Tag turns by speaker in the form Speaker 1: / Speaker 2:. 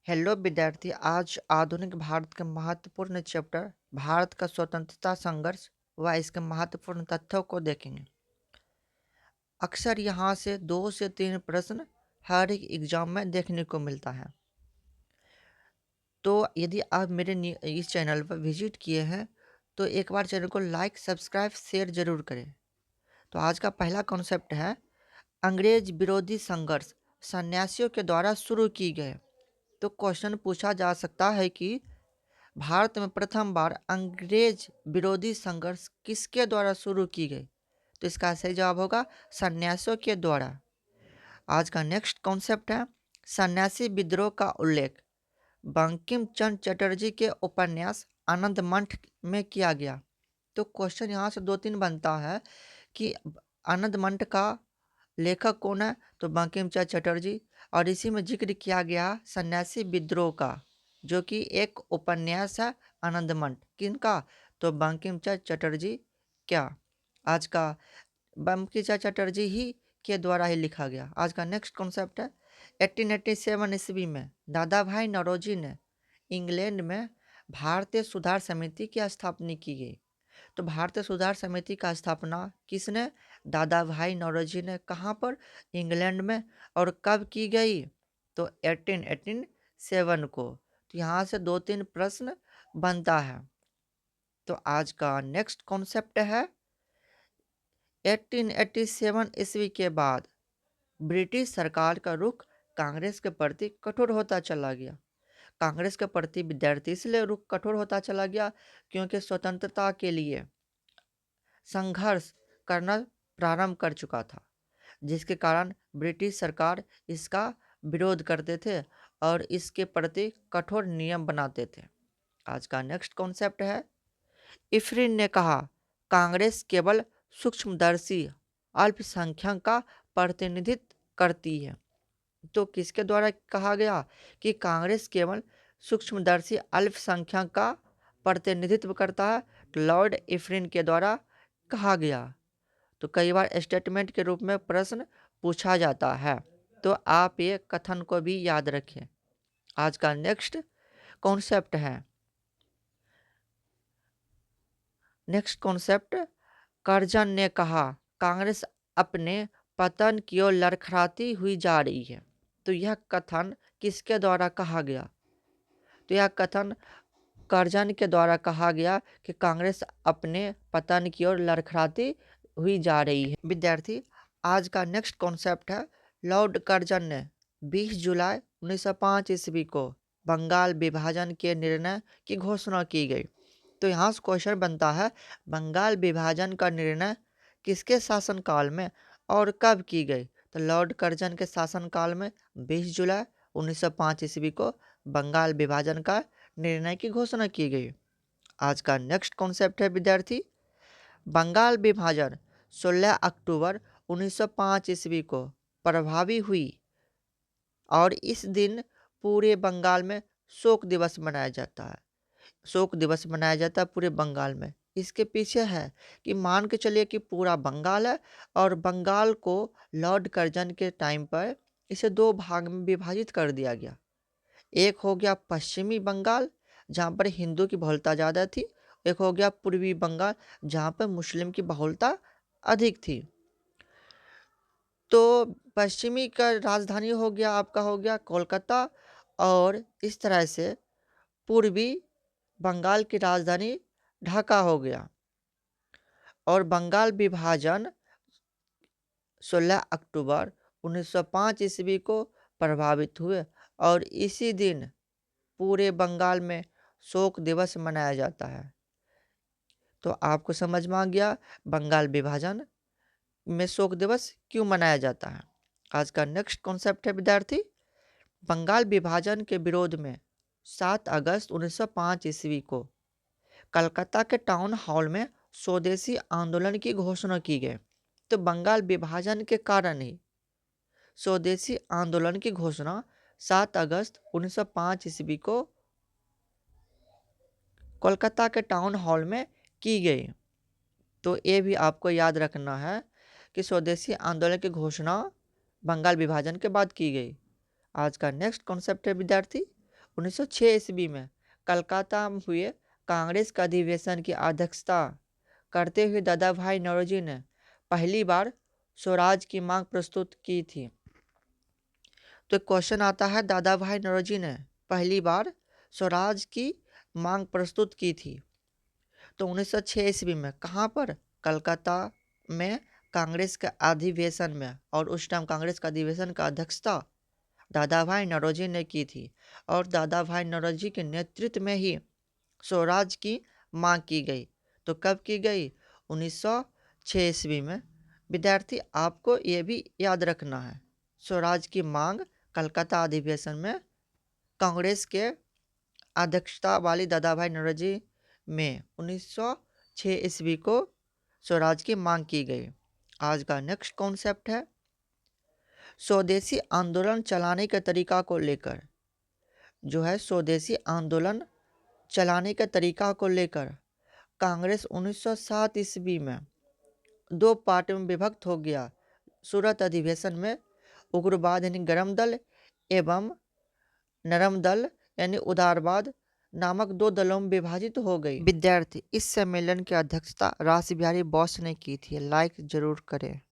Speaker 1: Hello विद्यार्थी। आज आधुनिक भारत के महत्वपूर्ण चैप्टर भारत का स्वतंत्रता संघर्ष व इसके महत्वपूर्ण तथ्यों को देखेंगे। अक्सर यहाँ से 2 से 3 प्रश्न हर एक एग्जाम में देखने को मिलता है। तो यदि आप मेरे इस चैनल पर विजिट किए हैं तो एक बार चैनल को लाइक सब्सक्राइब शेयर जरूर करें। तो आज का पहला कॉन्सेप्ट है अंग्रेज विरोधी संघर्ष सन्यासियों के द्वारा शुरू की गए। तो क्वेश्चन पूछा जा सकता है कि भारत में प्रथम बार अंग्रेज विरोधी संघर्ष किसके द्वारा शुरू की गई। तो इसका सही जवाब होगा सन्यासियों के द्वारा। आज का नेक्स्ट कॉन्सेप्ट है सन्यासी विद्रोह का उल्लेख बंकिम चंद्र चटर्जी के उपन्यास आनंद मंठ में किया गया। तो क्वेश्चन यहाँ से 2-3 बनता है कि आनंद मंठ का लेखक कौन है। तो बंकिम चंद्र चटर्जी। और इसी में जिक्र किया गया सन्यासी विद्रोह का, जो कि एक उपन्यास है आनंद मंठ। किनका? तो बंकिम चंद्र चटर्जी। क्या आज का बंकिम चंद्र चटर्जी ही के द्वारा ही लिखा गया। आज का नेक्स्ट कॉन्सेप्ट है 1887 ईस्वी में दादा भाई नौरोजी ने इंग्लैंड में भारतीय सुधार समिति की स्थापना की गई। तो भारतीय सुधार समिति का स्थापना किसने? दादा भाई नौरोजी ने। कहाँ पर? इंग्लैंड में। और कब की गई? तो 1887 को। तो यहाँ से 2-3 प्रश्न बनता है। तो आज का नेक्स्ट कॉन्सेप्ट है 1887 ईस्वी के बाद ब्रिटिश सरकार का रुख कांग्रेस के प्रति कठोर होता चला गया। कांग्रेस के प्रति विद्यार्थी इसलिए रुख कठोर होता चला गया क्योंकि स्वतंत्रता के लिए संघर्ष करना प्रारंभ कर चुका था, जिसके कारण ब्रिटिश सरकार इसका विरोध करते थे और इसके प्रति कठोर नियम बनाते थे। आज का नेक्स्ट कॉन्सेप्ट है इफ्रिन ने कहा कांग्रेस केवल सूक्ष्मदर्शी अल्पसंख्यक का प्रतिनिधित्व करती है। तो किसके द्वारा कहा गया कि कांग्रेस केवल सूक्ष्मदर्शी अल्पसंख्यक का प्रतिनिधित्व करता है? तो लॉर्ड इफ्रिन के द्वारा कहा गया। तो कई बार स्टेटमेंट के रूप में प्रश्न पूछा जाता है, तो आप ये कथन को भी याद रखें। आज का नेक्स्ट कॉन्सेप्ट है कर्जन ने कहा कांग्रेस अपने पतन की ओर लड़खड़ाती हुई जा रही है। तो यह कथन किसके द्वारा कहा गया? तो यह कथन कर्जन के द्वारा कहा गया कि कांग्रेस अपने पतन की ओर लड़खड़ाती हुई जा रही है। विद्यार्थी, आज का नेक्स्ट कॉन्सेप्ट है लॉर्ड कर्जन ने 20 जुलाई 1905 ईस्वी को बंगाल विभाजन के निर्णय की घोषणा की गई। तो यहाँ से क्वेश्चन बनता है बंगाल विभाजन का निर्णय किसके शासनकाल में और कब की गई? तो लॉर्ड कर्जन के शासनकाल में 20 जुलाई 1905 ईस्वी को बंगाल विभाजन का निर्णय की घोषणा की गई। आज का नेक्स्ट कॉन्सेप्ट है विद्यार्थी बंगाल विभाजन 16 अक्टूबर 1905 ईस्वी को प्रभावी हुई और इस दिन पूरे बंगाल में शोक दिवस मनाया जाता है। शोक दिवस मनाया जाता है पूरे बंगाल में। इसके पीछे है कि मान के चलिए कि पूरा बंगाल है और बंगाल को लॉर्ड कर्जन के टाइम पर इसे 2 भाग में विभाजित कर दिया गया। एक हो गया पश्चिमी बंगाल जहाँ पर हिंदू की बहुलता ज़्यादा थी, एक हो गया पूर्वी बंगाल जहाँ पर मुस्लिम की बहुलता अधिक थी। तो पश्चिमी का राजधानी हो गया आपका हो गया कोलकाता और इस तरह से पूर्वी बंगाल की राजधानी ढाका हो गया। और बंगाल विभाजन 16 अक्टूबर 1905 ईस्वी को प्रभावित हुए और इसी दिन पूरे बंगाल में शोक दिवस मनाया जाता है। तो आपको समझ में आ गया बंगाल विभाजन में शोक दिवस क्यों मनाया जाता है। आज का नेक्स्ट कॉन्सेप्ट है विद्यार्थी बंगाल विभाजन के विरोध में 7 अगस्त 1905 ईस्वी को कलकत्ता के टाउन हॉल में स्वदेशी आंदोलन की घोषणा की गई। तो बंगाल विभाजन के कारण ही स्वदेशी आंदोलन की घोषणा 7 अगस्त 1905 ईस्वी को कोलकाता के टाउन हॉल में की गई। तो ये भी आपको याद रखना है कि स्वदेशी आंदोलन की घोषणा बंगाल विभाजन के बाद की गई। आज का नेक्स्ट कॉन्सेप्ट है विद्यार्थी 1906 ईस्वी में कलकत्ता में हुए कांग्रेस के अधिवेशन की अध्यक्षता करते हुए दादा भाई नौरोजी ने पहली बार स्वराज की मांग प्रस्तुत की थी। तो क्वेश्चन आता है, दादा भाई नौरोजी ने पहली बार स्वराज की मांग प्रस्तुत की थी तो 1906 ईस्वी में कहाँ पर? कलकत्ता में कांग्रेस के अधिवेशन में। और उस टाइम कांग्रेस का अधिवेशन का अध्यक्षता दादा भाई नौरोजी ने की थी और दादा भाई नौरोजी के नेतृत्व में ही स्वराज की मांग की गई। तो कब की गई? 1906 ईस्वी में। विद्यार्थी आपको ये भी याद रखना है, स्वराज की मांग कलकत्ता अधिवेशन में कांग्रेस के अध्यक्षता वाली दादा भाई नौरोजी में 1906 ईस्वी को स्वराज की मांग की गई। आज का नेक्स्ट कॉन्सेप्ट है स्वदेशी आंदोलन चलाने के तरीका को लेकर। जो है स्वदेशी आंदोलन चलाने के तरीका को लेकर कांग्रेस 1907 ईस्वी में दो पार्टियों में विभक्त हो गया। सूरत अधिवेशन में उग्रवाद यानी गरम दल एवं नरम दल यानी उदारवाद नामक दो दलों में विभाजित हो गई। विद्यार्थी इस सम्मेलन की अध्यक्षता रास बिहारी बोस ने की थी। लाइक जरूर करें।